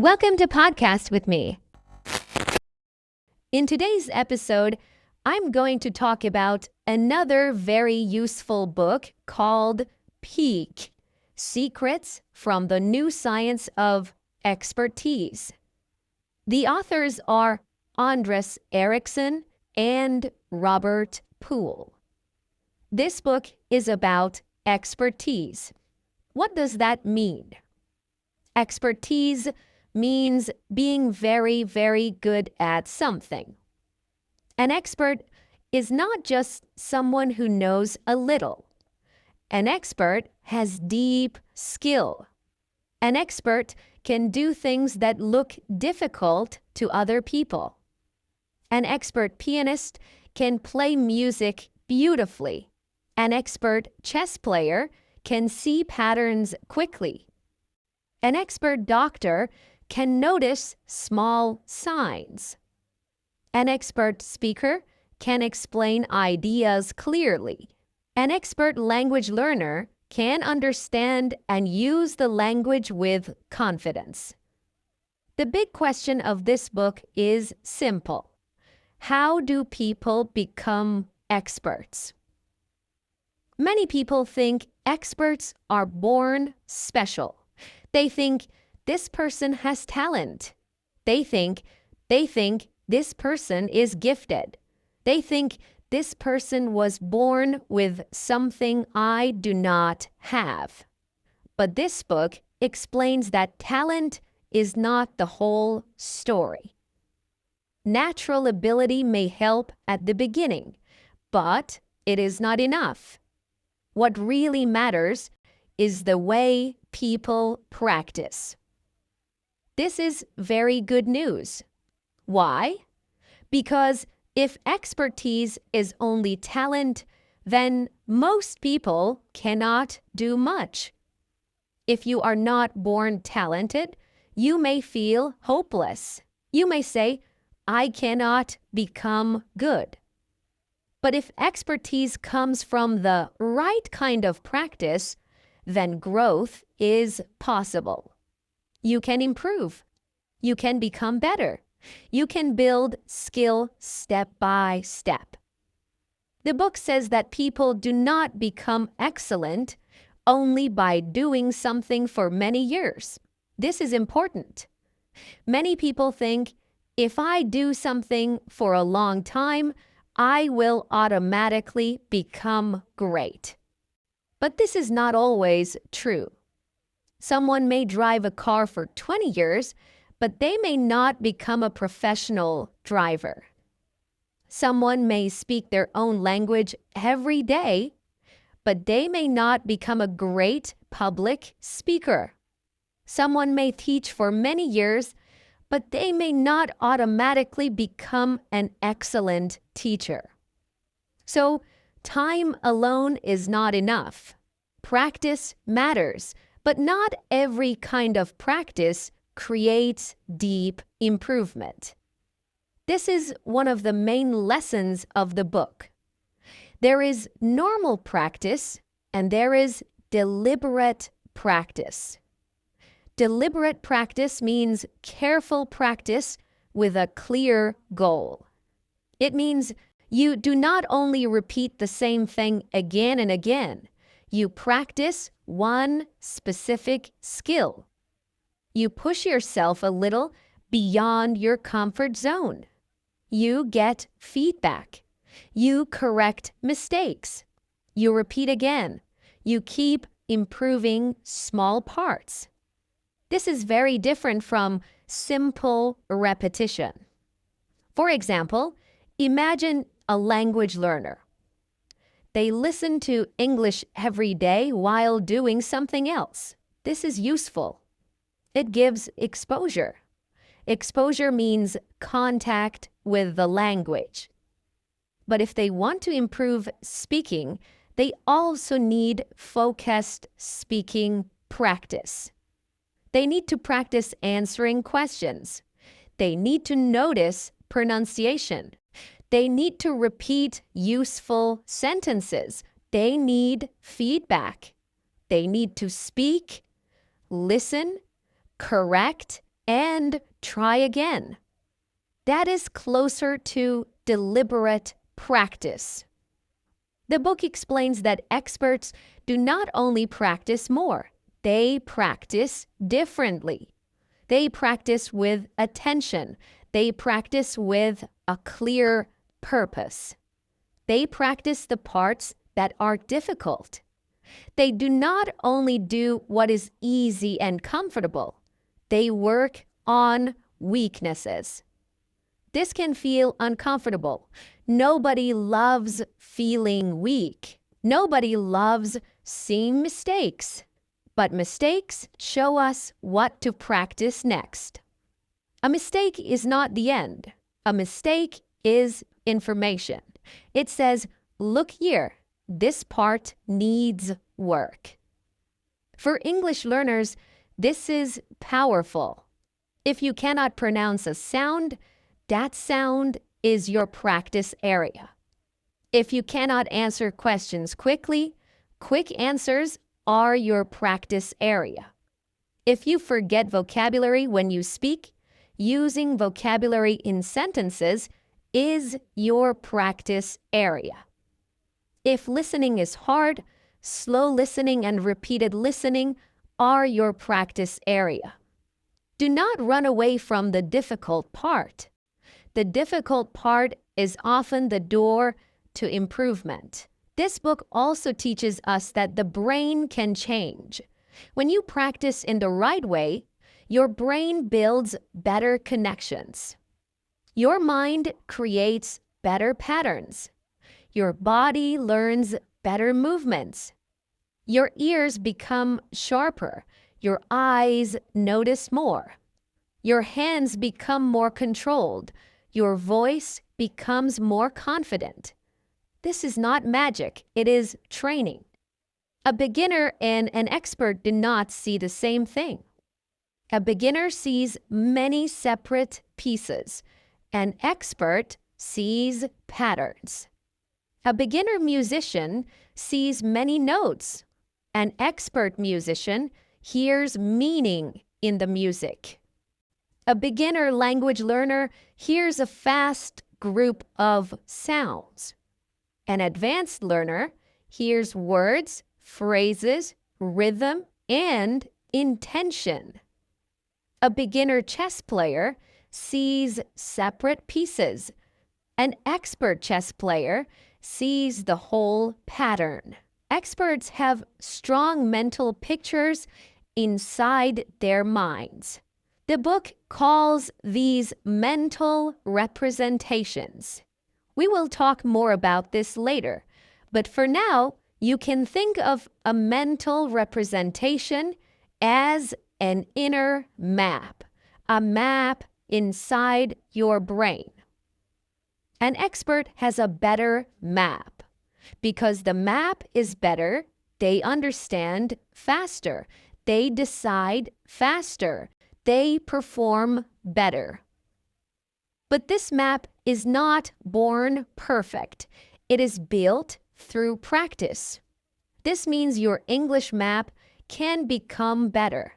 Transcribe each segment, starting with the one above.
Welcome to Podcast with me. In today's episode, I'm going to talk about another very useful book called Peak: Secrets from the New Science of Expertise. The authors are Andres Ericsson and Robert Poole. This book is about expertise. What does that mean? Expertise means being very, very good at something. An expert is not just someone who knows a little. An expert has deep skill. An expert can do things that look difficult to other people. An expert pianist can play music beautifully. An expert chess player can see patterns quickly. An expert doctor can notice small signs. An expert speaker can explain ideas clearly. An expert language learner can understand and use the language with confidence. The big question of this book is simple. How do people become experts? Many people think experts are born special. They think this person has talent. They think this person is gifted. They think this person was born with something I do not have. But this book explains that talent is not the whole story. Natural ability may help at the beginning, but it is not enough. What really matters is the way people practice. This is very good news. Why? Because if expertise is only talent, then most people cannot do much. If you are not born talented, you may feel hopeless. You may say, I cannot become good. But if expertise comes from the right kind of practice, then growth is possible. You can improve. You can become better. You can build skill step by step. The book says that people do not become excellent only by doing something for many years. This is important. Many people think, if I do something for a long time, I will automatically become great. But this is not always true. Someone may drive a car for 20 years, but they may not become a professional driver. Someone may speak their own language every day, but they may not become a great public speaker. Someone may teach for many years, but they may not automatically become an excellent teacher. So, time alone is not enough. Practice matters, but not every kind of practice creates deep improvement. This is one of the main lessons of the book. There is normal practice and there is deliberate practice. Deliberate practice means careful practice with a clear goal. It means you do not only repeat the same thing again and again. You practice one specific skill. You push yourself a little beyond your comfort zone. You get feedback. You correct mistakes. You repeat again. You keep improving small parts. This is very different from simple repetition. For example, imagine a language learner. They listen to English every day while doing something else. This is useful. It gives exposure. Exposure means contact with the language. But if they want to improve speaking, they also need focused speaking practice. They need to practice answering questions. They need to notice pronunciation. They need to repeat useful sentences. They need feedback. They need to speak, listen, correct, and try again. That is closer to deliberate practice. The book explains that experts do not only practice more, they practice differently. They practice with attention. They practice with a clear purpose. They practice the parts that are difficult. They do not only do what is easy and comfortable, they work on weaknesses. This can feel uncomfortable. Nobody loves feeling weak. Nobody loves seeing mistakes. But mistakes show us what to practice next. A mistake is not the end. A mistake is information. It says, look here, this part needs work. For English learners, this is powerful. If you cannot pronounce a sound, that sound is your practice area. If you cannot answer questions quickly, quick answers are your practice area. If you forget vocabulary when you speak, using vocabulary in sentences is your practice area. If listening is hard, slow listening and repeated listening are your practice area. Do not run away from the difficult part. The difficult part is often the door to improvement. This book also teaches us that the brain can change. When you practice in the right way, your brain builds better connections. Your mind creates better patterns. Your body learns better movements. Your ears become sharper. Your eyes notice more. Your hands become more controlled. Your voice becomes more confident. This is not magic, it is training. A beginner and an expert do not see the same thing. A beginner sees many separate pieces. An expert sees patterns. A beginner musician sees many notes. An expert musician hears meaning in the music. A beginner language learner hears a fast group of sounds. An advanced learner hears words, phrases, rhythm, and intention. A beginner chess player sees separate pieces. An expert chess player sees the whole pattern. Experts have strong mental pictures inside their minds. The book calls these mental representations. We will talk more about this later, but for now, you can think of a mental representation as an inner map, a map inside your brain. An expert has a better map. Because the map is better, they understand faster, they decide faster, they perform better. But this map is not born perfect. It is built through practice. This means your English map can become better.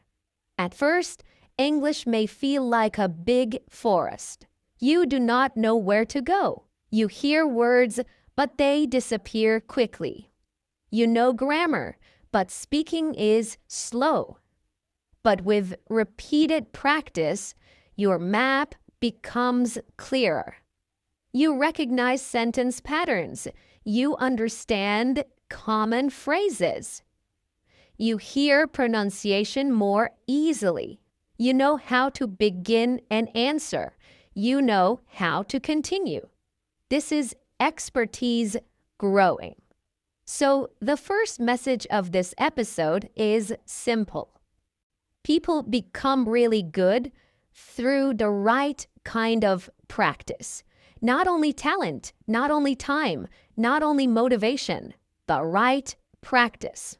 At first, English may feel like a big forest. You do not know where to go. You hear words, but they disappear quickly. You know grammar, but speaking is slow. But with repeated practice, your map becomes clearer. You recognize sentence patterns. You understand common phrases. You hear pronunciation more easily. You know how to begin an answer. You know how to continue. This is expertise growing. So the first message of this episode is simple. People become really good through the right kind of practice. Not only talent, not only time, not only motivation, the right practice.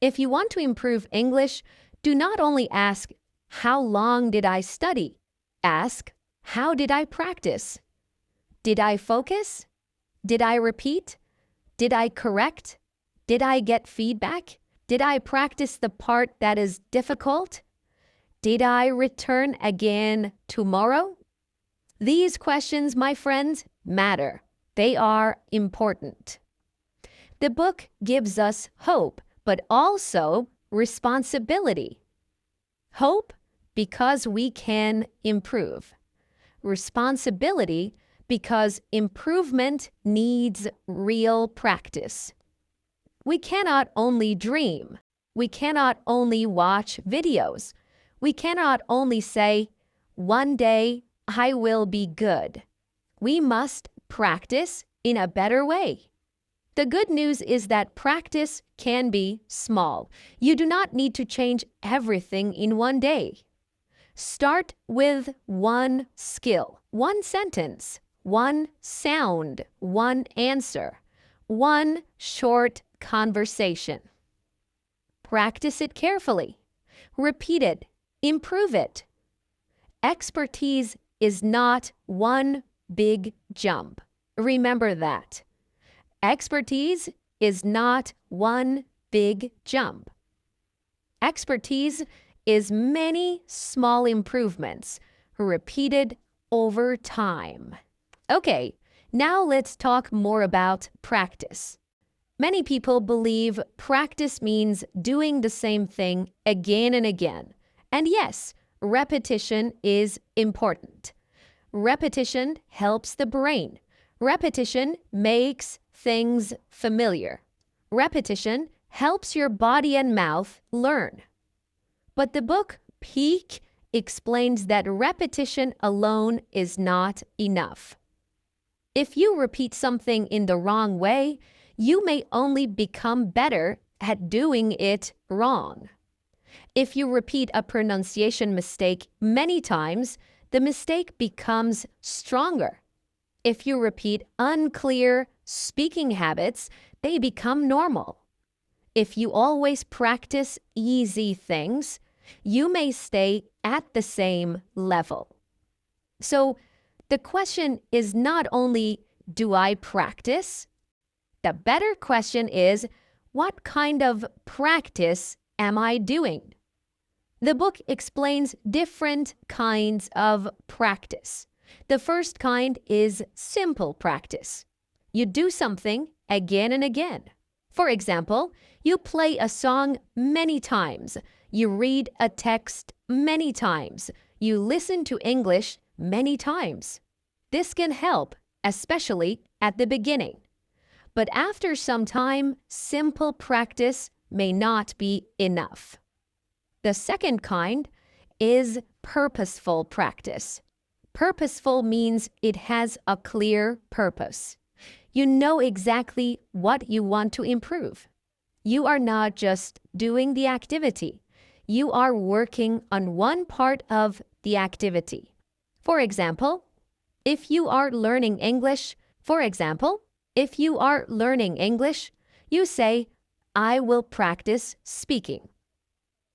If you want to improve English, do not only ask, how long did I study? Ask, how did I practice? Did I focus? Did I repeat? Did I correct? Did I get feedback? Did I practice the part that is difficult? Did I return again tomorrow? These questions, my friends, matter. They are important. The book gives us hope, but also responsibility. Hope because we can improve. Responsibility because improvement needs real practice. We cannot only dream. We cannot only watch videos. We cannot only say, "One day I will be good." We must practice in a better way. The good news is that practice can be small. You do not need to change everything in one day. Start with one skill, one sentence, one sound, one answer, one short conversation. Practice it carefully. Repeat it. Improve it. Expertise is not one big jump. Remember that. Expertise is not one big jump. Expertise is many small improvements repeated over time. Okay, now let's talk more about practice. Many people believe practice means doing the same thing again and again. And yes, repetition is important. Repetition helps the brain. Repetition makes things familiar. Repetition helps your body and mouth learn. But the book Peak explains that repetition alone is not enough. If you repeat something in the wrong way, you may only become better at doing it wrong. If you repeat a pronunciation mistake many times, the mistake becomes stronger. If you repeat unclear speaking habits, they become normal. If you always practice easy things, you may stay at the same level. So the question is not only, do I practice? The better question is, what kind of practice am I doing? The book explains different kinds of practice. The first kind is simple practice. You do something again and again. For example, you play a song many times. You read a text many times. You listen to English many times. This can help, especially at the beginning. But after some time, simple practice may not be enough. The second kind is purposeful practice. Purposeful means it has a clear purpose. You know exactly what you want to improve. You are not just doing the activity. You are working on one part of the activity. For example, if you are learning English, you say, "I will practice speaking."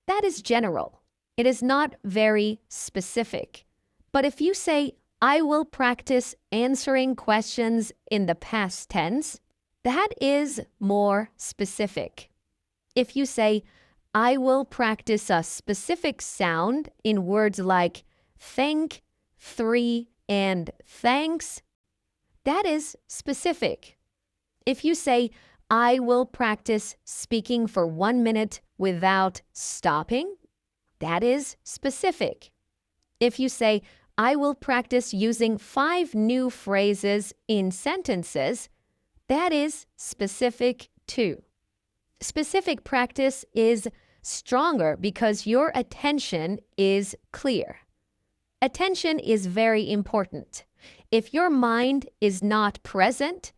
That is general. It is not very specific. But if you say, "I will practice answering questions in the past tense," that is more specific. If you say, "I will practice a specific sound in words like thank, three, and thanks," that is specific. If you say, "I will practice speaking for 1 minute without stopping," that is specific. If you say, "I will practice using 5 new phrases in sentences," that is specific too. Specific practice is stronger because your attention is clear. Attention is very important. If your mind is not present,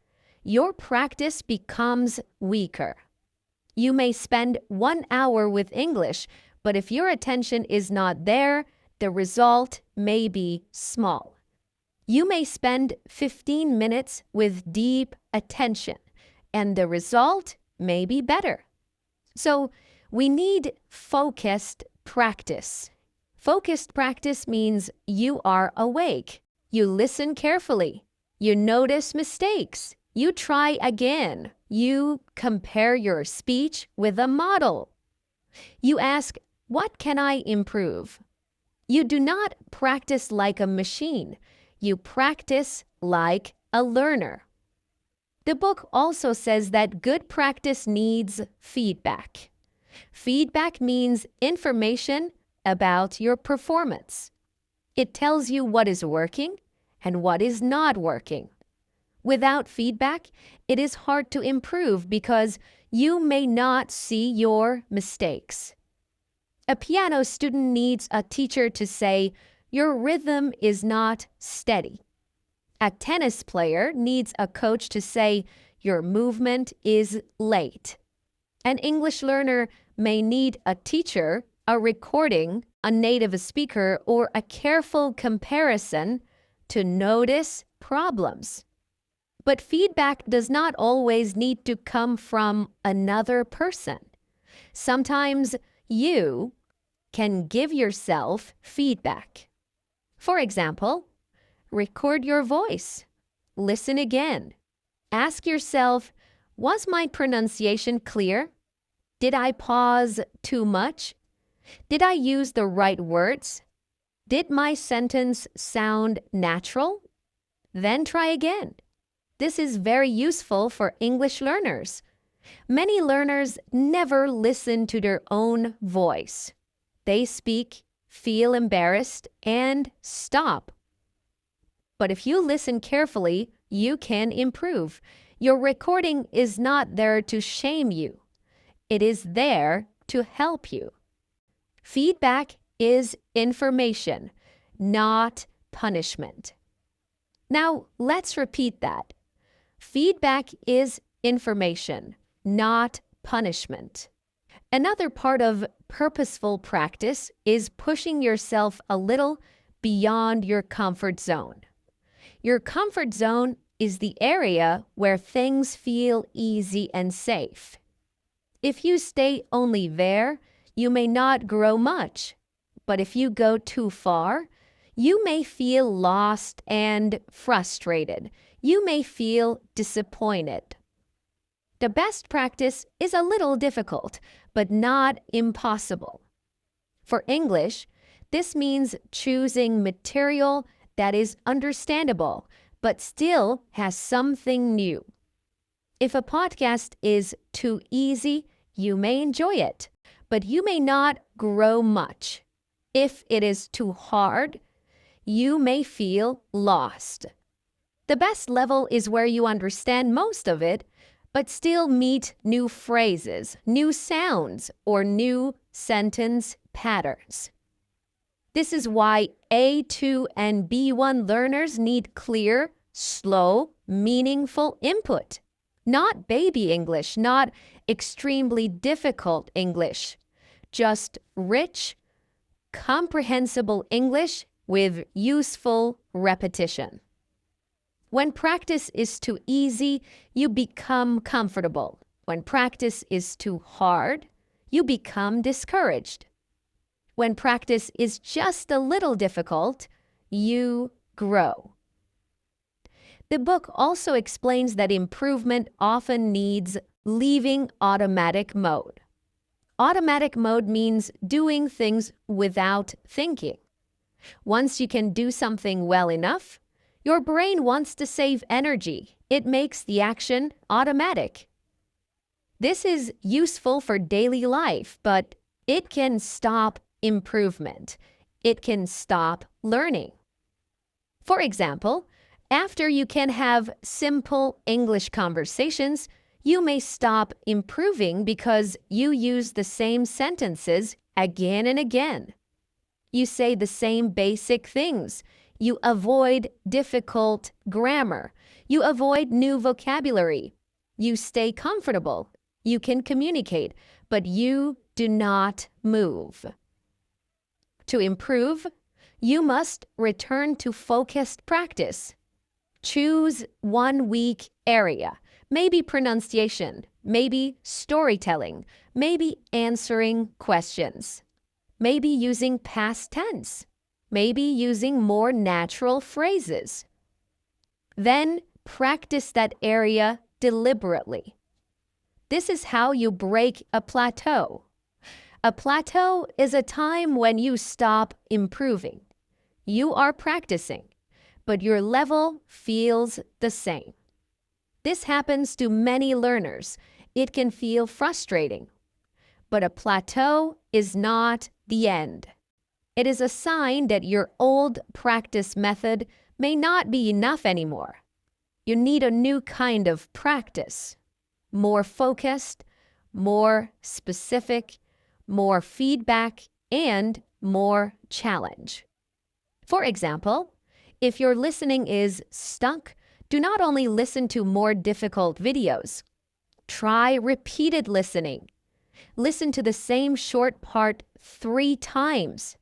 your practice becomes weaker. You may spend 1 hour with English, but if your attention is not there, the result may be small. You may spend 15 minutes with deep attention, and the result may be better. So we need focused practice. Focused practice means you are awake. You listen carefully. You notice mistakes. You try again. You compare your speech with a model. You ask, "What can I improve?" You do not practice like a machine. You practice like a learner. The book also says that good practice needs feedback. Feedback means information about your performance. It tells you what is working and what is not working. Without feedback, it is hard to improve because you may not see your mistakes. A piano student needs a teacher to say, "Your rhythm is not steady." A tennis player needs a coach to say, "Your movement is late." An English learner may need a teacher, a recording, a native speaker, or a careful comparison to notice problems. But feedback does not always need to come from another person. Sometimes you can give yourself feedback. For example, record your voice. Listen again. Ask yourself, was my pronunciation clear? Did I pause too much? Did I use the right words? Did my sentence sound natural? Then try again. This is very useful for English learners. Many learners never listen to their own voice. They speak, feel embarrassed, and stop. But if you listen carefully, you can improve. Your recording is not there to shame you. It is there to help you. Feedback is information, not punishment. Now, let's repeat that. Feedback is information, not punishment. Another part of purposeful practice is pushing yourself a little beyond your comfort zone. Your comfort zone is the area where things feel easy and safe. If you stay only there, you may not grow much. But if you go too far, you may feel lost and frustrated. You may feel disappointed. The best practice is a little difficult, but not impossible. For English, this means choosing material that is understandable, but still has something new. If a podcast is too easy, you may enjoy it, but you may not grow much. If it is too hard, you may feel lost. The best level is where you understand most of it, but still meet new phrases, new sounds, or new sentence patterns. This is why A2 and B1 learners need clear, slow, meaningful input. Not baby English, not extremely difficult English, just rich, comprehensible English with useful repetition. When practice is too easy, you become comfortable. When practice is too hard, you become discouraged. When practice is just a little difficult, you grow. The book also explains that improvement often needs leaving automatic mode. Automatic mode means doing things without thinking. Once you can do something well enough, your brain wants to save energy. It makes the action automatic. This is useful for daily life, but it can stop improvement. It can stop learning. For example, after you can have simple English conversations, you may stop improving because you use the same sentences again and again. You say the same basic things. You avoid difficult grammar. You avoid new vocabulary. You stay comfortable. You can communicate, but you do not move. To improve, you must return to focused practice. Choose one weak area, maybe pronunciation, maybe storytelling, maybe answering questions, maybe using past tense, maybe using more natural phrases. Then practice that area deliberately. This is how you break a plateau. A plateau is a time when you stop improving. You are practicing, but your level feels the same. This happens to many learners. It can feel frustrating. But a plateau is not the end. It is a sign that your old practice method may not be enough anymore. You need a new kind of practice. More focused, more specific, more feedback, and more challenge. For example, if your listening is stuck, do not only listen to more difficult videos. Try repeated listening. Listen to the same short part 3 times.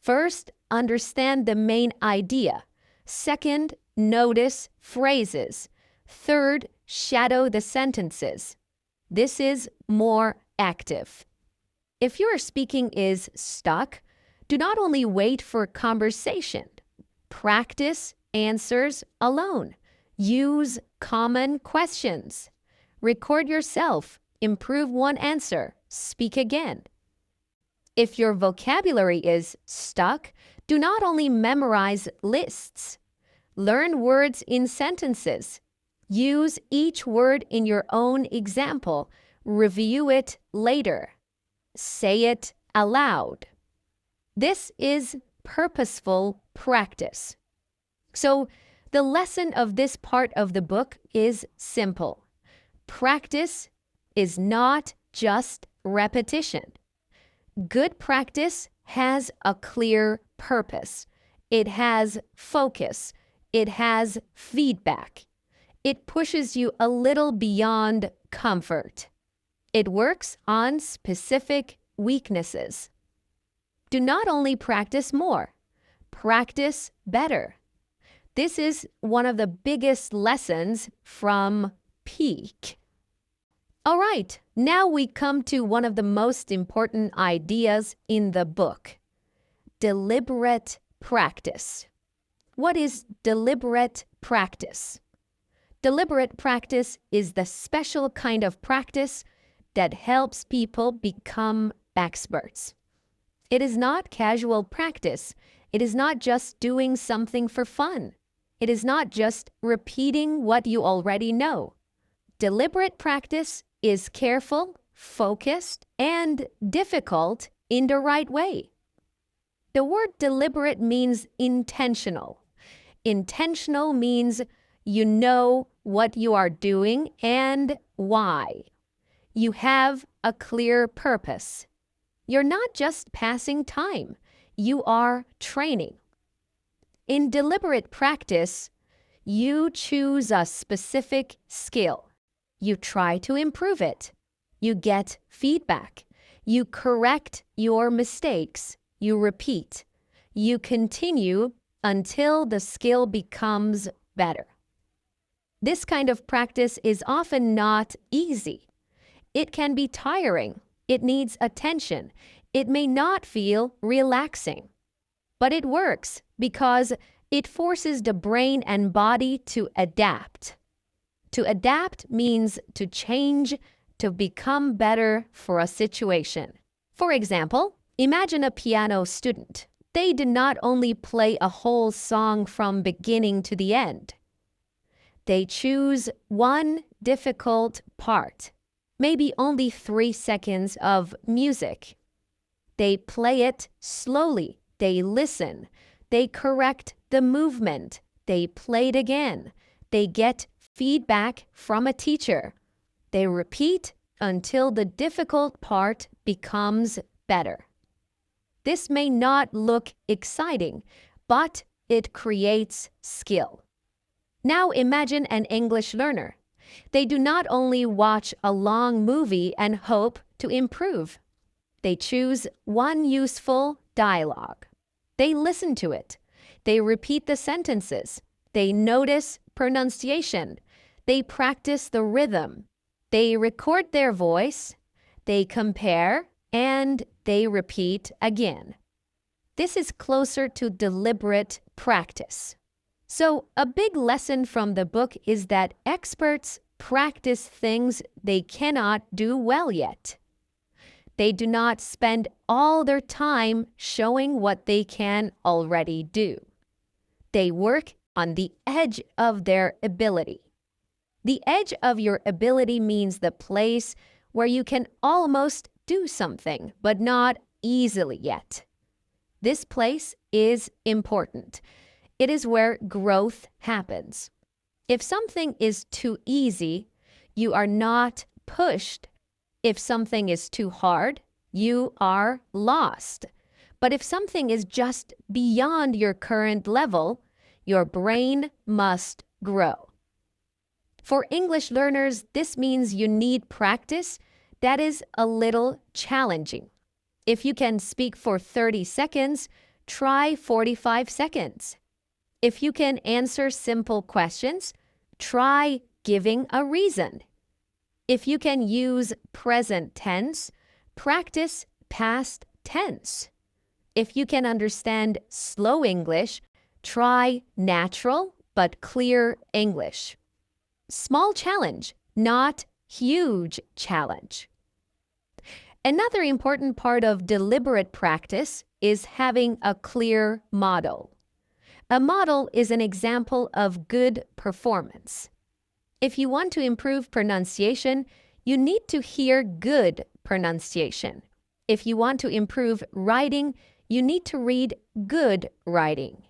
First, understand the main idea. Second, notice phrases. Third, shadow the sentences. This is more active. If your speaking is stuck, do not only wait for conversation. Practice answers alone. Use common questions. Record yourself. Improve one answer. Speak again. If your vocabulary is stuck, do not only memorize lists. Learn words in sentences. Use each word in your own example. Review it later. Say it aloud. This is purposeful practice. So, the lesson of this part of the book is simple. Practice is not just repetition. Good practice has a clear purpose. It has focus. It has feedback. It pushes you a little beyond comfort. It works on specific weaknesses. Do not only practice more, practice better. This is one of the biggest lessons from Peak. All right, now we come to one of the most important ideas in the book. Deliberate practice. What is deliberate practice? Deliberate practice is the special kind of practice that helps people become experts. It is not casual practice. It is not just doing something for fun. It is not just repeating what you already know. Deliberate practice is careful, focused, and difficult in the right way. The word deliberate means intentional. Intentional means you know what you are doing and why. You have a clear purpose. You're not just passing time. You are training. In deliberate practice, you choose a specific skill. You try to improve it. You get feedback. You correct your mistakes. You repeat. You continue until the skill becomes better. This kind of practice is often not easy. It can be tiring. It needs attention. It may not feel relaxing. But it works because it forces the brain and body to adapt. To adapt means to change, to become better for a situation. For example, imagine a piano student. They did not only play a whole song from beginning to the end. They choose one difficult part, maybe only 3 seconds of music. They play it slowly. They listen. They correct the movement. They play it again. They get feedback from a teacher. They repeat until the difficult part becomes better. This may not look exciting, but it creates skill. Now imagine an English learner. They do not only watch a long movie and hope to improve. They choose one useful dialogue. They listen to it. They repeat the sentences. They notice pronunciation. They practice the rhythm. They record their voice. They compare, and they repeat again. This is closer to deliberate practice. So, a big lesson from the book is that experts practice things they cannot do well yet. They do not spend all their time showing what they can already do. They work on the edge of their ability. The edge of your ability means the place where you can almost do something, but not easily yet. This place is important. It is where growth happens. If something is too easy, you are not pushed. If something is too hard, you are lost. But if something is just beyond your current level, your brain must grow. For English learners, this means you need practice that is a little challenging. If you can speak for 30 seconds, try 45 seconds. If you can answer simple questions, try giving a reason. If you can use present tense, practice past tense. If you can understand slow English, try natural but clear English. Small challenge, not huge challenge. Another important part of deliberate practice is having a clear model. A model is an example of good performance. If you want to improve pronunciation, you need to hear good pronunciation. If you want to improve writing, you need to read good writing.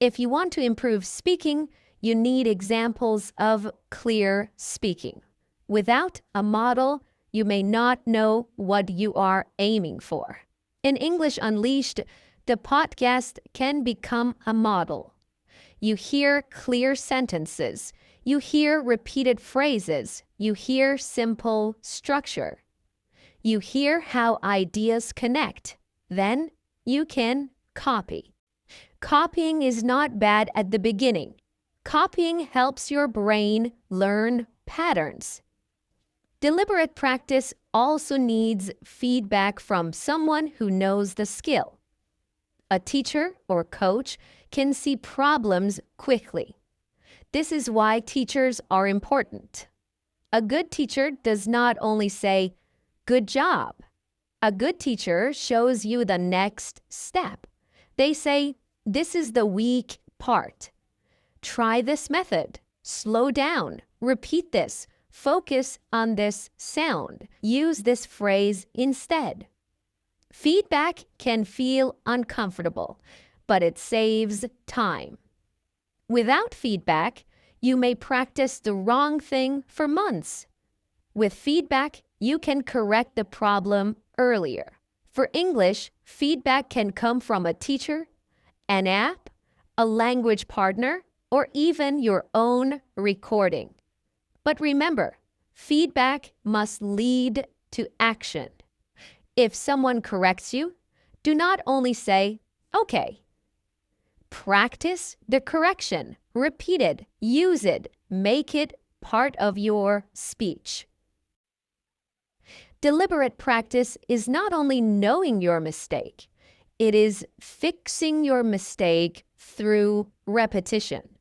If you want to improve speaking, you need examples of clear speaking. Without a model, you may not know what you are aiming for. In English Unleashed, the podcast can become a model. You hear clear sentences. You hear repeated phrases. You hear simple structure. You hear how ideas connect. Then you can copy. Copying is not bad at the beginning. Copying helps your brain learn patterns. Deliberate practice also needs feedback from someone who knows the skill. A teacher or coach can see problems quickly. This is why teachers are important. A good teacher does not only say, "Good job." A good teacher shows you the next step. They say, "This is the weak part. Try this method. Slow down. Repeat this. Focus on this sound. Use this phrase instead." Feedback can feel uncomfortable, but it saves time. Without feedback, you may practice the wrong thing for months. With feedback, you can correct the problem earlier. For English, feedback can come from a teacher, an app, a language partner, or even your own recording. But remember, feedback must lead to action. If someone corrects you, do not only say, "Okay." Practice the correction. Repeat it. Use it. Make it part of your speech. Deliberate practice is not only knowing your mistake, it is fixing your mistake through repetition.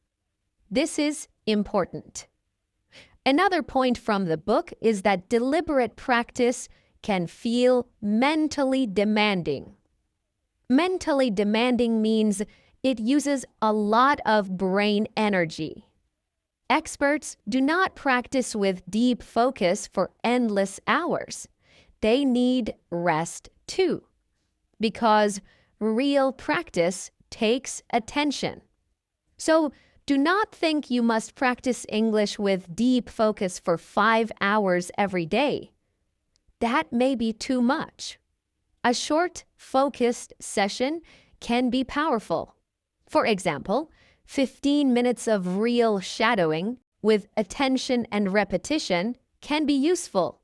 This is important. Another point from the book is that deliberate practice can feel mentally demanding. Mentally demanding means it uses a lot of brain energy. Experts do not practice with deep focus for endless hours. They need rest too, because real practice takes attention. So do not think you must practice English with deep focus for 5 hours every day. That may be too much. A short, focused session can be powerful. For example, 15 minutes of real shadowing with attention and repetition can be useful.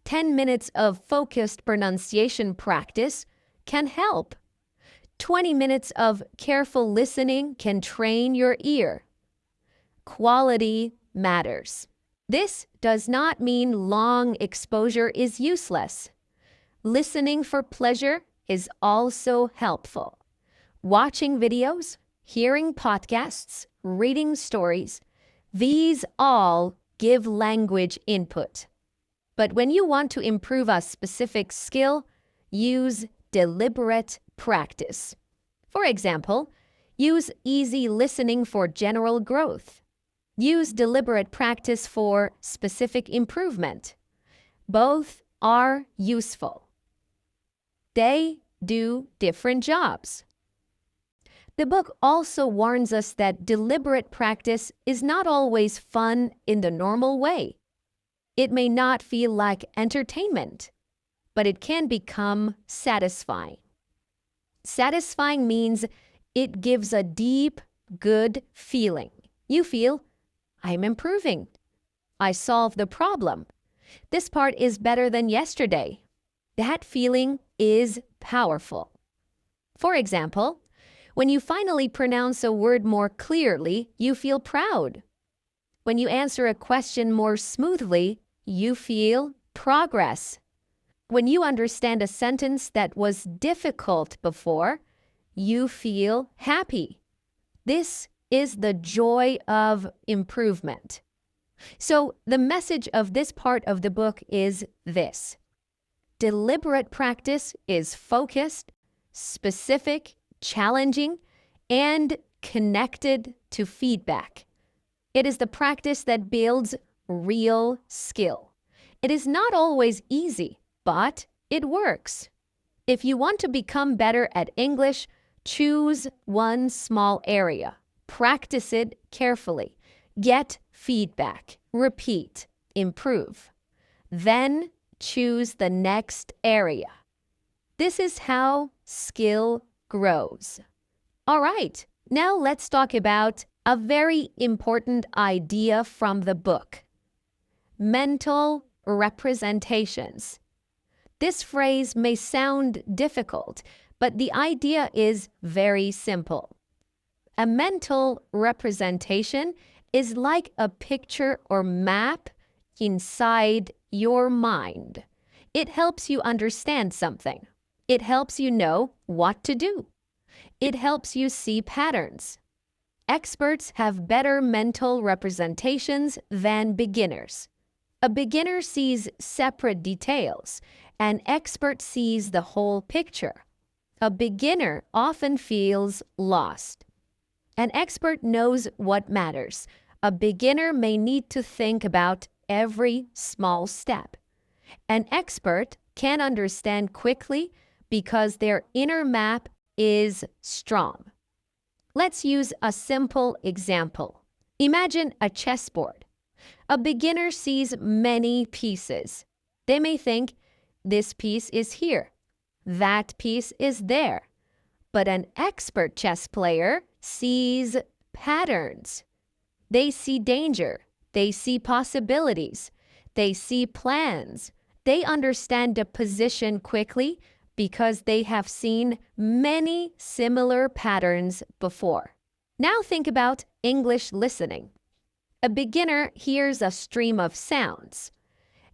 10 minutes of focused pronunciation practice can help. 20 minutes of careful listening can train your ear. Quality matters. This does not mean long exposure is useless. Listening for pleasure is also helpful. Watching videos, hearing podcasts, reading stories, these all give language input. But when you want to improve a specific skill, use deliberate practice. For example, use easy listening for general growth. Use deliberate practice for specific improvement. Both are useful. They do different jobs. The book also warns us that deliberate practice is not always fun in the normal way. It may not feel like entertainment, but it can become satisfying. Satisfying means it gives a deep, good feeling. You feel, I'm improving. I solved the problem. This part is better than yesterday. That feeling is powerful. For example, when you finally pronounce a word more clearly, you feel proud. When you answer a question more smoothly, you feel progress. When you understand a sentence that was difficult before, you feel happy. This is the joy of improvement. So the message of this part of the book is this. Deliberate practice is focused, specific, challenging, and connected to feedback. It is the practice that builds real skill. It is not always easy, but it works. If you want to become better at English, choose one small area. Practice it carefully. Get feedback. Repeat. Improve. Then choose the next area. This is how skill grows. All right, now let's talk about a very important idea from the book. Mental representations. This phrase may sound difficult, but the idea is very simple. A mental representation is like a picture or map inside your mind. It helps you understand something. It helps you know what to do. It helps you see patterns. Experts have better mental representations than beginners. A beginner sees separate details. An expert sees the whole picture. A beginner often feels lost. An expert knows what matters. A beginner may need to think about every small step. An expert can understand quickly because their inner map is strong. Let's use a simple example. Imagine a chessboard. A beginner sees many pieces. They may think, this piece is here, that piece is there. But an expert chess player sees patterns. They see danger. They see possibilities. They see plans. They understand the position quickly because they have seen many similar patterns before. Now think about English listening. A beginner hears a stream of sounds.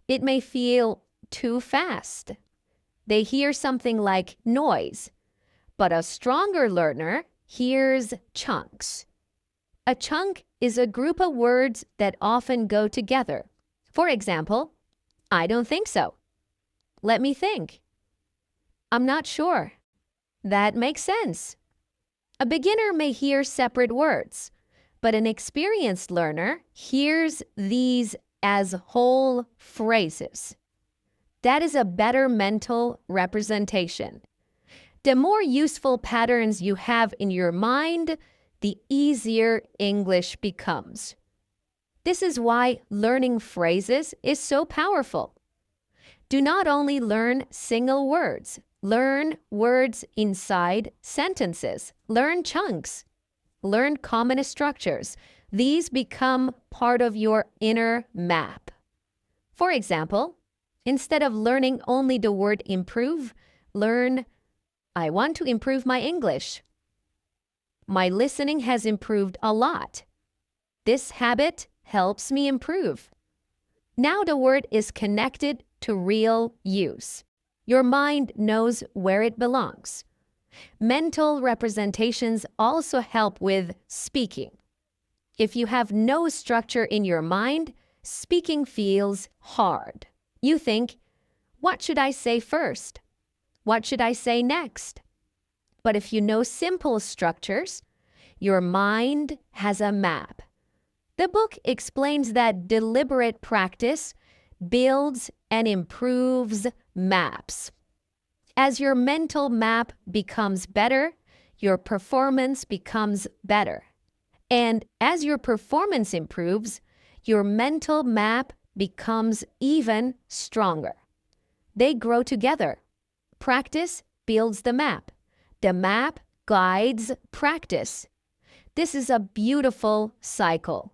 It may feel too fast. They hear something like noise, but a stronger learner hears chunks. A chunk is a group of words that often go together. For example, I don't think so. Let me think. I'm not sure. That makes sense. A beginner may hear separate words, but an experienced learner hears these as whole phrases. That is a better mental representation. The more useful patterns you have in your mind, the easier English becomes. This is why learning phrases is so powerful. Do not only learn single words. Learn words inside sentences. Learn chunks. Learn common structures. These become part of your inner map. For example, instead of learning only the word improve, learn, I want to improve my English. My listening has improved a lot. This habit helps me improve. Now the word is connected to real use. Your mind knows where it belongs. Mental representations also help with speaking. If you have no structure in your mind, speaking feels hard. You think, what should I say first? What should I say next? But if you know simple structures, your mind has a map. The book explains that deliberate practice builds and improves maps. As your mental map becomes better, your performance becomes better. And as your performance improves, your mental map becomes even stronger. They grow together. Practice builds the map. The map guides practice. This is a beautiful cycle.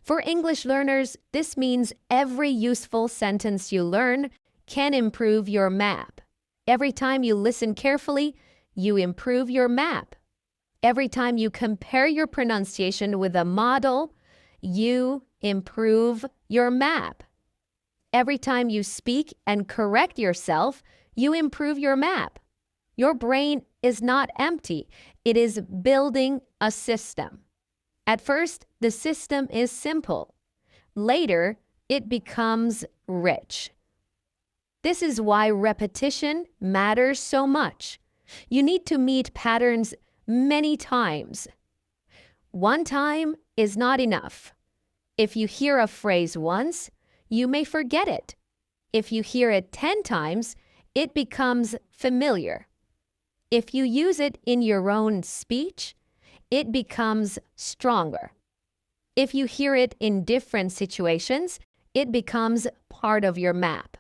For English learners, this means every useful sentence you learn can improve your map. Every time you listen carefully, you improve your map. Every time you compare your pronunciation with a model, you improve your map. Every time you speak and correct yourself, you improve your map. Your brain is not empty. It is building a system. At first, the system is simple. Later, it becomes rich. This is why repetition matters so much. You need to meet patterns many times. One time is not enough. If you hear a phrase once, you may forget it. If you hear it 10 times, it becomes familiar. If you use it in your own speech, it becomes stronger. If you hear it in different situations, it becomes part of your map.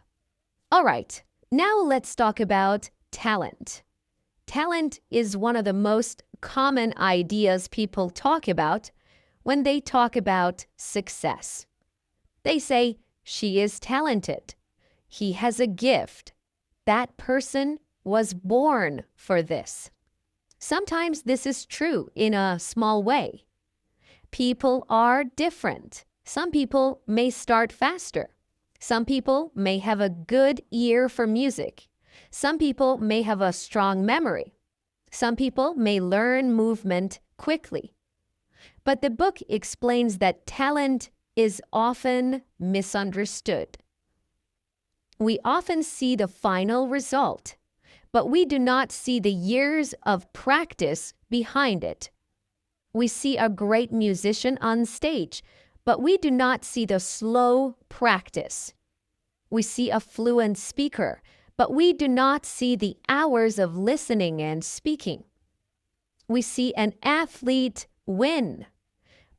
All right, now let's talk about talent. Talent is one of the most common ideas people talk about when they talk about success. They say, she is talented. He has a gift. That person was born for this. Sometimes this is true in a small way. People are different. Some people may start faster. Some people may have a good ear for music. Some people may have a strong memory. Some people may learn movement quickly. But the book explains that talent is often misunderstood. We often see the final result, but we do not see the years of practice behind it. We see a great musician on stage, but we do not see the slow practice. We see a fluent speaker, but we do not see the hours of listening and speaking. We see an athlete win,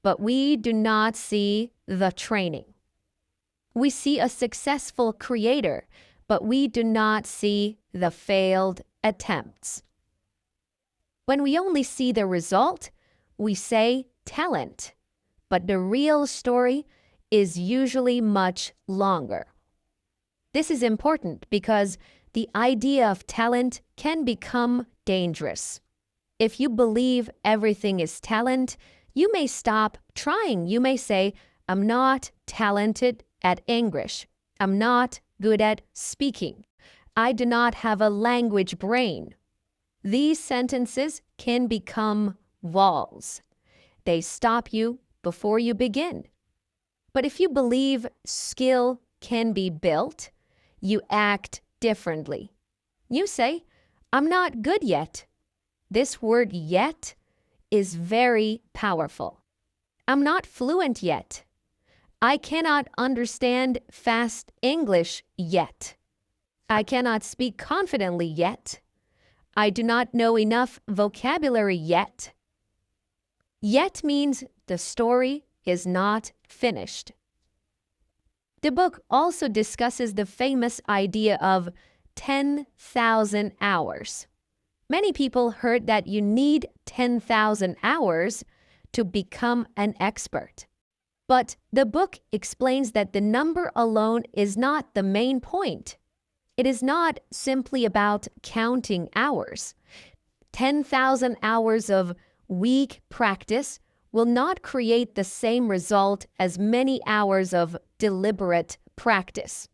but we do not see the training. We see a successful creator, but we do not see the failed attempts. When we only see the result, we say talent, but the real story is usually much longer. This is important because the idea of talent can become dangerous. If you believe everything is talent, you may stop trying. You may say, I'm not talented at English. I'm not good at speaking. I do not have a language brain. These sentences can become walls. They stop you before you begin. But if you believe skill can be built, you act differently. You say, I'm not good yet. This word yet is very powerful. I'm not fluent yet. I cannot understand fast English yet. I cannot speak confidently yet. I do not know enough vocabulary yet. Yet means the story is not finished. The book also discusses the famous idea of 10,000 hours. Many people heard that you need 10,000 hours to become an expert. But the book explains that the number alone is not the main point. It is not simply about counting hours. 10,000 hours of weak practice will not create the same result as many hours of deliberate practice.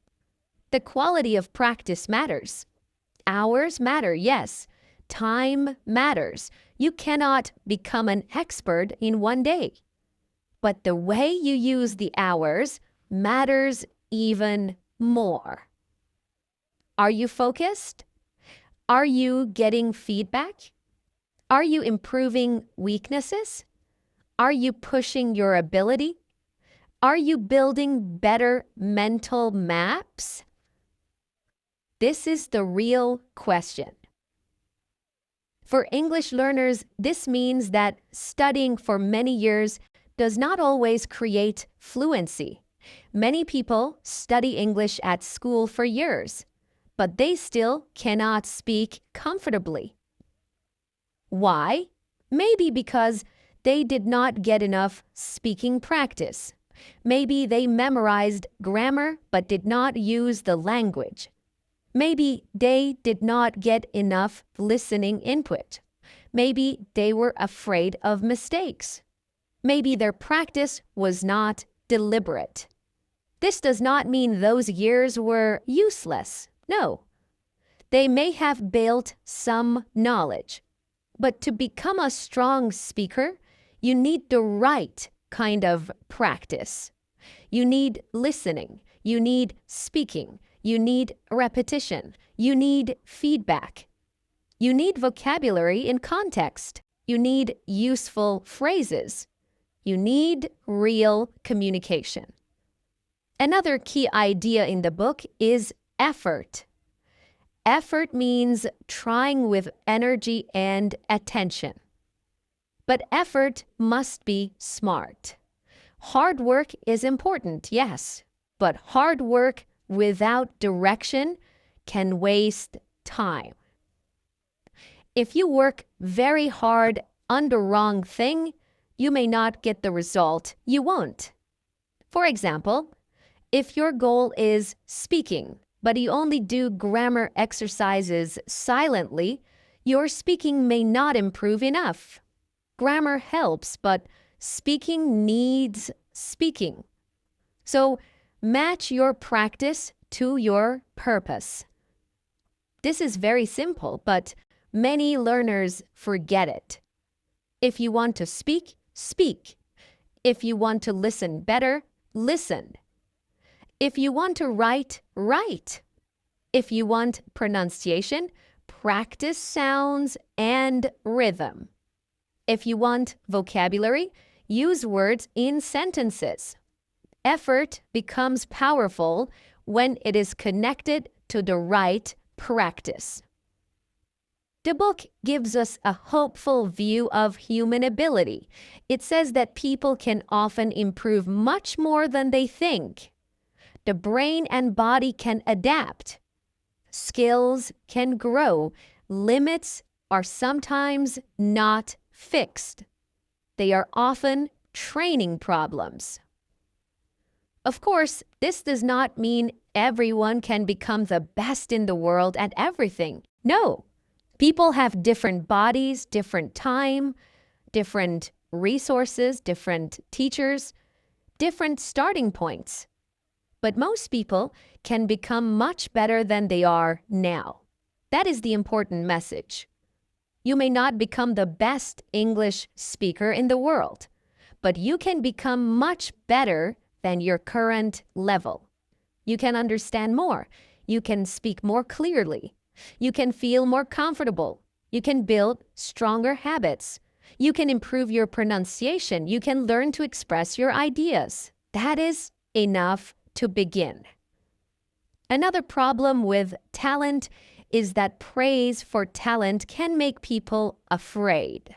The quality of practice matters. Hours matter, yes. Time matters. You cannot become an expert in one day. But the way you use the hours matters even more. Are you focused? Are you getting feedback? Are you improving weaknesses? Are you pushing your ability? Are you building better mental maps? This is the real question. For English learners, this means that studying for many years does not always create fluency. Many people study English at school for years, but they still cannot speak comfortably. Why? Maybe because they did not get enough speaking practice. Maybe they memorized grammar but did not use the language. Maybe they did not get enough listening input. Maybe they were afraid of mistakes. Maybe their practice was not deliberate. This does not mean those years were useless. No. They may have built some knowledge. But to become a strong speaker, you need the right kind of practice. You need listening. You need speaking. You need repetition. You need feedback. You need vocabulary in context. You need useful phrases. You need real communication. Another key idea in the book is effort. Effort means trying with energy and attention. But effort must be smart. Hard work is important, yes, but hard work without direction can waste time. If you work very hard on the wrong thing, you may not get the result you want. For example, if your goal is speaking, but you only do grammar exercises silently, your speaking may not improve enough. Grammar helps, but speaking needs speaking. So, match your practice to your purpose. This is very simple, but many learners forget it. If you want to speak, speak. If you want to listen better, listen. If you want to write, write. If you want pronunciation, practice sounds and rhythm. If you want vocabulary, use words in sentences. Effort becomes powerful when it is connected to the right practice. The book gives us a hopeful view of human ability. It says that people can often improve much more than they think. The brain and body can adapt. Skills can grow. Limits are sometimes not fixed. They are often training problems. Of course, this does not mean everyone can become the best in the world at everything. No. People have different bodies, different time, different resources, different teachers, different starting points. But most people can become much better than they are now. That is the important message. You may not become the best English speaker in the world, but you can become much better than your current level. You can understand more. You can speak more clearly. You can feel more comfortable. You can build stronger habits. You can improve your pronunciation. You can learn to express your ideas. That is enough to begin. Another problem with talent is that praise for talent can make people afraid.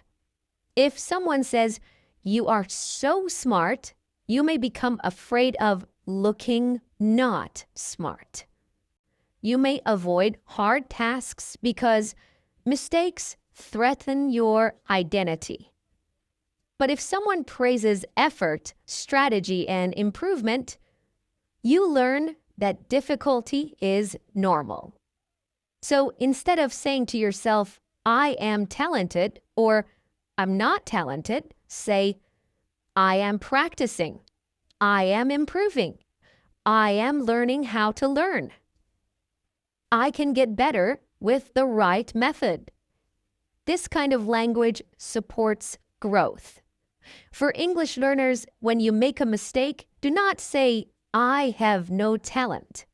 If someone says, "You are so smart," you may become afraid of looking not smart. You may avoid hard tasks because mistakes threaten your identity. But if someone praises effort, strategy, and improvement, you learn that difficulty is normal. So instead of saying to yourself, "I am talented," or "I'm not talented," say, "I am practicing. I am improving. I am learning how to learn. I can get better with the right method." This kind of language supports growth. For English learners, when you make a mistake, do not say, "I have no talent."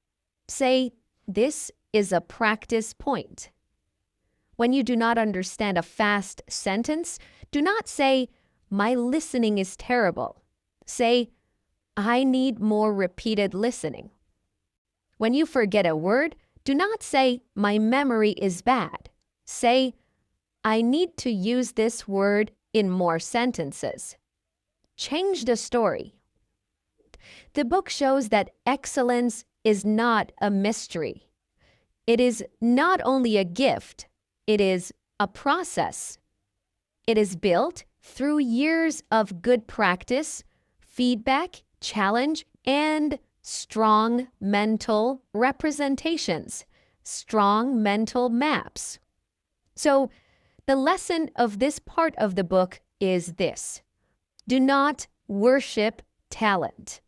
Say, this is a practice point. When you do not understand a fast sentence, do not say, my listening is terrible. Say, I need more repeated listening. When you forget a word, do not say, my memory is bad. Say, I need to use this word in more sentences. Change the story. The book shows that excellence is not a mystery. It is not only a gift, it is a process. It is built through years of good practice, feedback, challenge, and strong mental representations, strong mental maps. So, the lesson of this part of the book is this: do not worship talent.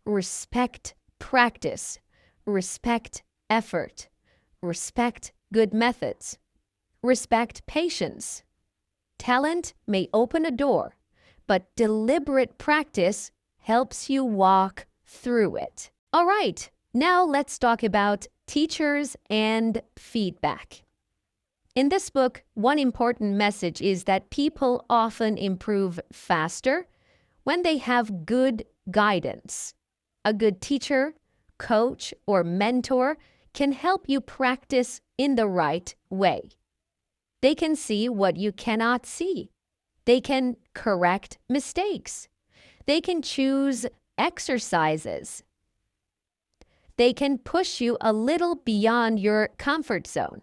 Respect practice. Respect effort. Respect good methods. Respect patience. Talent may open a door, but deliberate practice helps you walk through it. All right, now let's talk about teachers and feedback. In this book, one important message is that people often improve faster when they have good guidance. A good teacher, coach, or mentor can help you practice in the right way. They can see what you cannot see. They can correct mistakes. They can choose exercises. They can push you a little beyond your comfort zone.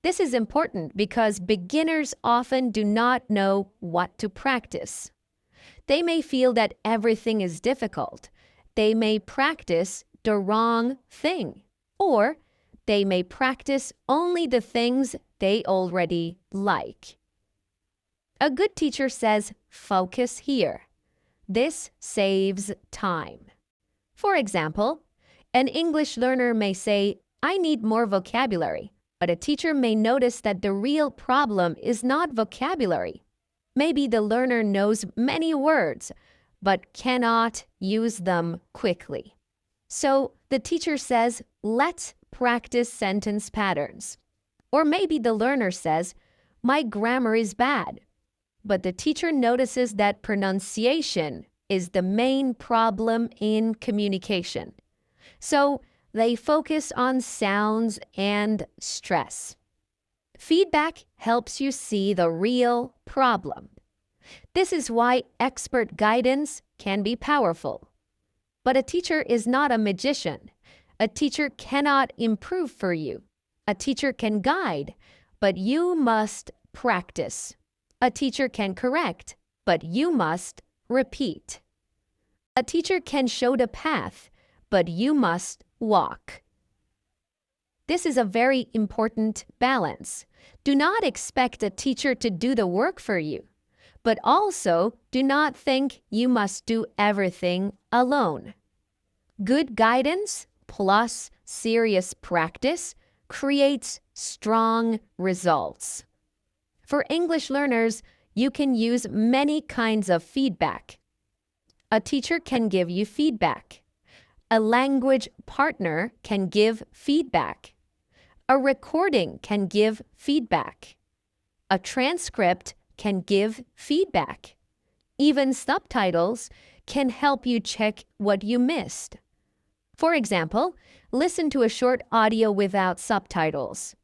This is important because beginners often do not know what to practice. They may feel that everything is difficult. They may practice the wrong thing, or they may practice only the things they already like. A good teacher says, focus here. This saves time. For example, an English learner may say, I need more vocabulary, but a teacher may notice that the real problem is not vocabulary. Maybe the learner knows many words, but cannot use them quickly. So the teacher says, let's practice sentence patterns. Or maybe the learner says, my grammar is bad. But the teacher notices that pronunciation is the main problem in communication. So they focus on sounds and stress. Feedback helps you see the real problem. This is why expert guidance can be powerful. But a teacher is not a magician. A teacher cannot improve for you. A teacher can guide, but you must practice. A teacher can correct, but you must repeat. A teacher can show the path, but you must walk. This is a very important balance. Do not expect a teacher to do the work for you, but also do not think you must do everything alone. Good guidance plus serious practice creates strong results. For English learners, you can use many kinds of feedback. A teacher can give you feedback. A language partner can give feedback. A recording can give feedback. A transcript can give feedback. Even subtitles can help you check what you missed. For example, listen to a short audio without subtitles.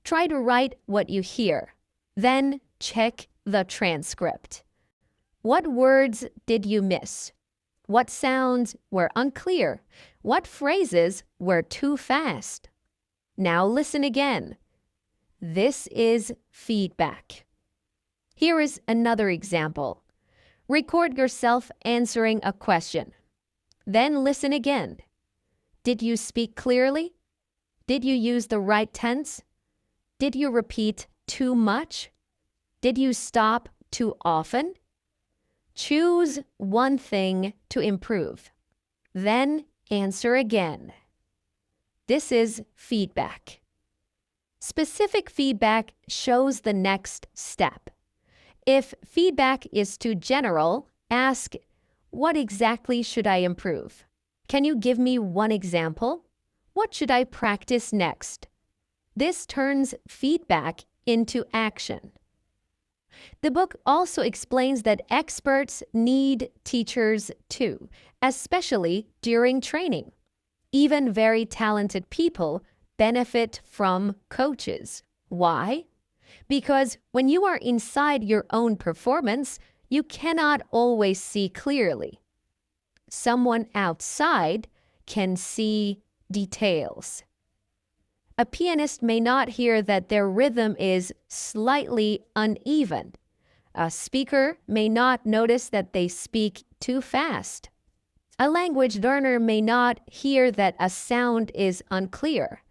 Try to write what you hear. Then check the transcript. What words did you miss? What sounds were unclear? What phrases were too fast? Now listen again. This is feedback. Here is another example. Record yourself answering a question. Then listen again. Did you speak clearly? Did you use the right tense? Did you repeat too much? Did you stop too often? Choose one thing to improve. Then answer again. This is feedback. Specific feedback shows the next step. If feedback is too general, ask, what exactly should I improve? Can you give me one example? What should I practice next? This turns feedback into action. The book also explains that experts need teachers too, especially during training. Even very talented people benefit from coaches. Why? Because when you are inside your own performance, you cannot always see clearly. Someone outside can see details. A pianist may not hear that their rhythm is slightly uneven. A speaker may not notice that they speak too fast. A language learner may not hear that a sound is unclear.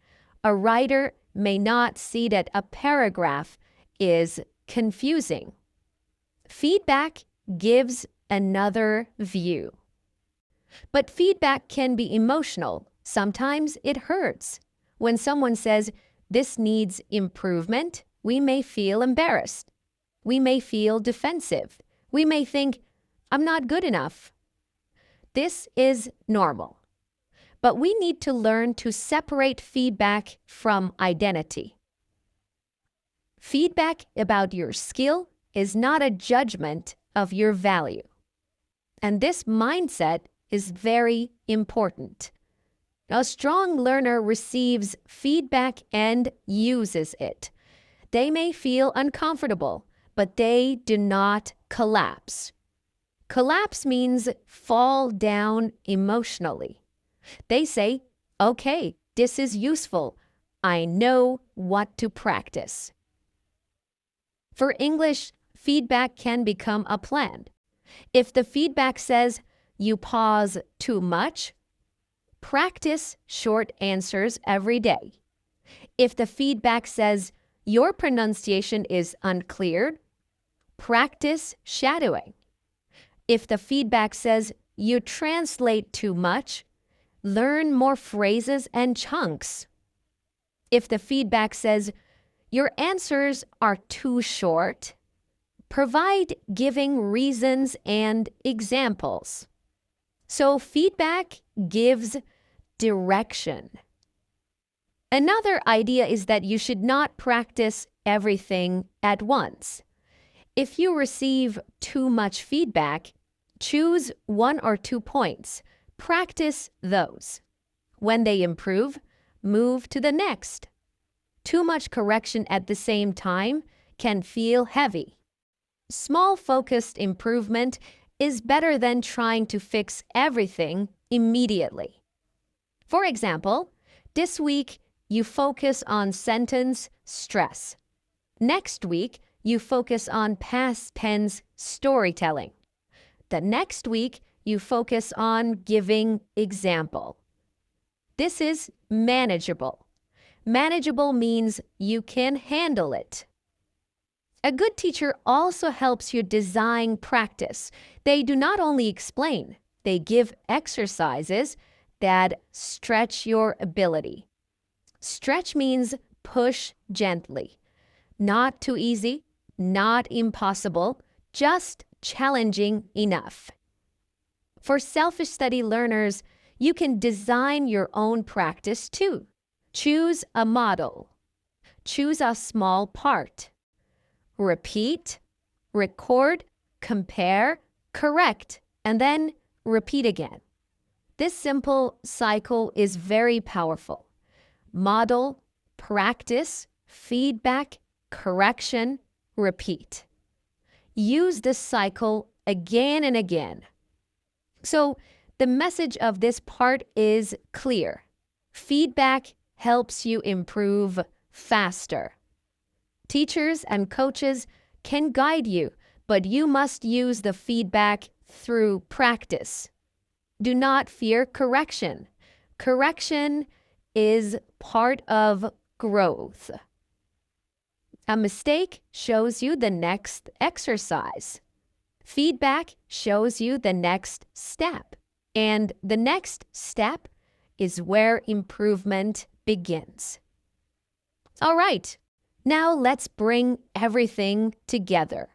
A writer may not see that a paragraph is confusing. Feedback gives another view. But feedback can be emotional. Sometimes it hurts. When someone says, "This needs improvement," we may feel embarrassed. We may feel defensive. We may think, "I'm not good enough." This is normal. But we need to learn to separate feedback from identity. Feedback about your skill is not a judgment of your value. And this mindset is very important. A strong learner receives feedback and uses it. They may feel uncomfortable, but they do not collapse. Collapse means fall down emotionally. They say, "Okay, this is useful. I know what to practice." For English, feedback can become a plan. If the feedback says you pause too much, practice short answers every day. If the feedback says your pronunciation is unclear, practice shadowing. If the feedback says you translate too much, learn more phrases and chunks. If the feedback says your answers are too short, provide giving reasons and examples. So feedback gives direction. Another idea is that you should not practice everything at once. If you receive too much feedback, choose 1 or 2 points. Practice those. When they improve, move to the next. Too much correction at the same time can feel heavy. Small focused improvement is better than trying to fix everything immediately. For example, this week you focus on sentence stress. Next week, you focus on past tense storytelling. The next week, you focus on giving example. This is manageable. Manageable means you can handle it. A good teacher also helps you design practice. They do not only explain, they give exercises that stretch your ability. Stretch means push gently. Not too easy, not impossible, just challenging enough. For self-study learners, you can design your own practice too. Choose a model. Choose a small part. Repeat, record, compare, correct, and then repeat again. This simple cycle is very powerful. Model, practice, feedback, correction, repeat. Use this cycle again and again. So the message of this part is clear. Feedback helps you improve faster. Teachers and coaches can guide you, but you must use the feedback through practice. Do not fear correction. Correction is part of growth. A mistake shows you the next exercise. Feedback shows you the next step. And the next step is where improvement begins. All right, now let's bring everything together.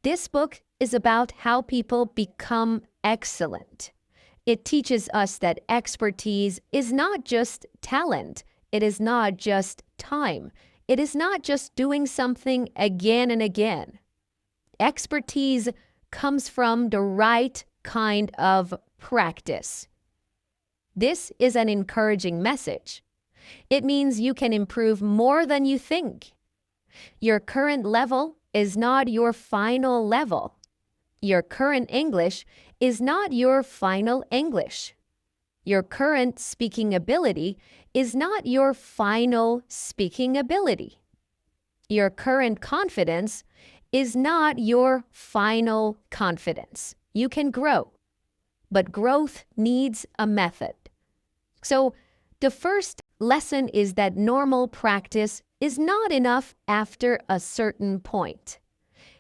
This book is about how people become excellent. It teaches us that expertise is not just talent. It is not just time. It is not just doing something again and again. Expertise comes from the right kind of practice. This is an encouraging message. It means you can improve more than you think. Your current level is not your final level. Your current English is not your final English. Your current speaking ability is not your final speaking ability. Your current confidence is not your final confidence. You can grow, but growth needs a method. So, the first lesson is that normal practice is not enough after a certain point.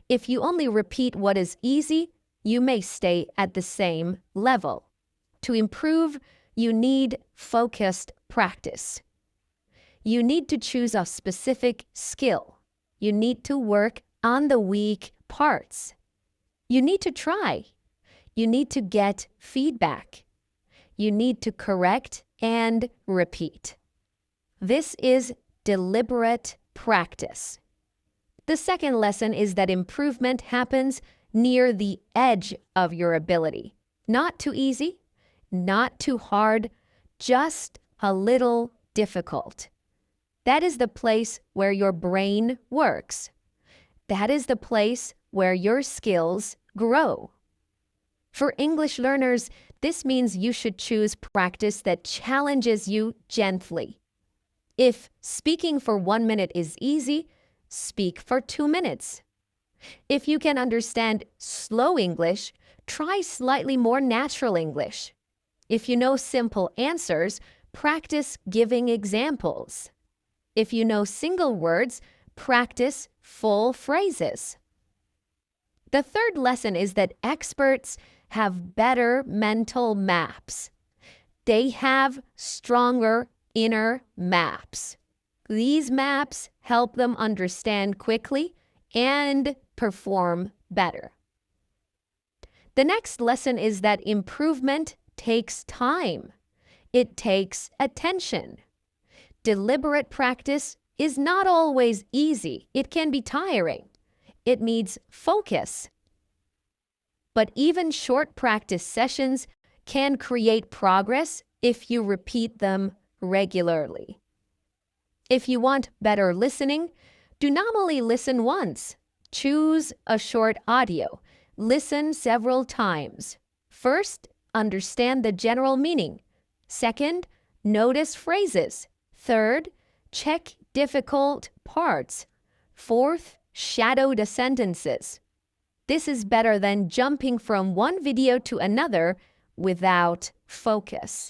If you only repeat what is easy, you may stay at the same level. To improve, you need focused practice. You need to choose a specific skill. You need to work on the weak parts. You need to try. You need to get feedback. You need to correct and repeat. This is deliberate practice. The second lesson is that improvement happens near the edge of your ability. Not too easy, not too hard, just a little difficult. That is the place where your brain works. That is the place where your skills grow. For English learners, this means you should choose practice that challenges you gently. If speaking for 1 minute is easy, speak for 2 minutes. If you can understand slow English, try slightly more natural English. If you know simple answers, practice giving examples. If you know single words, practice full phrases. The third lesson is that experts have better mental maps. They have stronger inner maps. These maps help them understand quickly and perform better. The next lesson is that improvement takes time. It takes attention. Deliberate practice is not always easy. It can be tiring. It needs focus. But even short practice sessions can create progress if you repeat them regularly. If you want better listening, do not only listen once. Choose a short audio. Listen several times. First, understand the general meaning. Second, notice phrases. Third, check difficult parts. Fourth, shadow the sentences. This is better than jumping from one video to another without focus.